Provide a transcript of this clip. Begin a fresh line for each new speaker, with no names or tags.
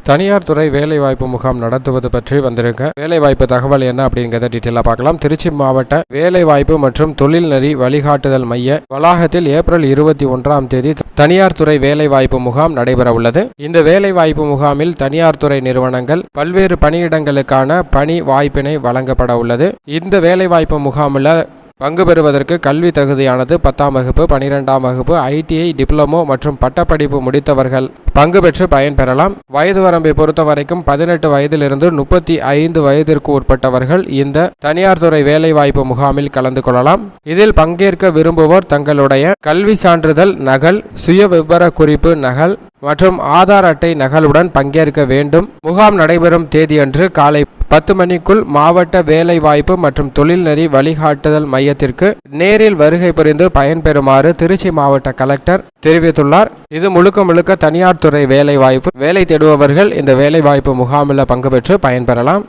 தனியார் துறை வேலைவாய்ப்பு முகாம் நடத்துவது பற்றி வந்திருக்க வேலைவாய்ப்பு தகவல் என்ன அப்படிங்கிறத டீட்டெயிலாக பார்க்கலாம். திருச்சி மாவட்ட வேலைவாய்ப்பு மற்றும் தொழில்நெறி வழிகாட்டுதல் மைய வளாகத்தில் ஏப்ரல் 21ஆம் தேதி தனியார் துறை வேலைவாய்ப்பு முகாம் நடைபெற உள்ளது. இந்த வேலைவாய்ப்பு முகாமில் தனியார் துறை நிறுவனங்கள் பல்வேறு பணியிடங்களுக்கான பணி வாய்ப்பினை வழங்கப்பட உள்ளது. இந்த வேலைவாய்ப்பு முகாமில் பங்கு பெறுவதற்கு கல்வி தகுதியானது 10ஆம் வகுப்பு, 12ஆம் வகுப்பு, ஐடிஐ, டிப்ளமோ மற்றும் பட்டப்படிப்பு முடித்தவர்கள் பங்கு பெற்று பயன்பெறலாம். வயது வரம்பை பொறுத்த வரைக்கும் 18 வயதிலிருந்து 35 வயதிற்கு உட்பட்டவர்கள் இந்த தனியார் துறை வேலைவாய்ப்பு முகாமில் கலந்து கொள்ளலாம். இதில் பங்கேற்க விரும்புவோர் தங்களுடைய கல்வி சான்றிதழ் நகல், சுய விவர குறிப்பு நகல் மற்றும் ஆதார் அட்டை நகலுடன் பங்கேற்க வேண்டும். முகாம் நடைபெறும் தேதியன்று காலை 10 மணிக்குள் மாவட்ட வேலைவாய்ப்பு மற்றும் தொழில்நெறி வழிகாட்டுதல் மையத்திற்கு நேரில் வருகை புரிந்து பயன்பெறுமாறு திருச்சி மாவட்ட கலெக்டர் தெரிவித்துள்ளார். இது முழுக்க தனியார் துறை வேலைவாய்ப்பு. வேலை தேடுபவர்கள் இந்த வேலைவாய்ப்பு முகாமில் பங்கு பெற்று பயன்பெறலாம்.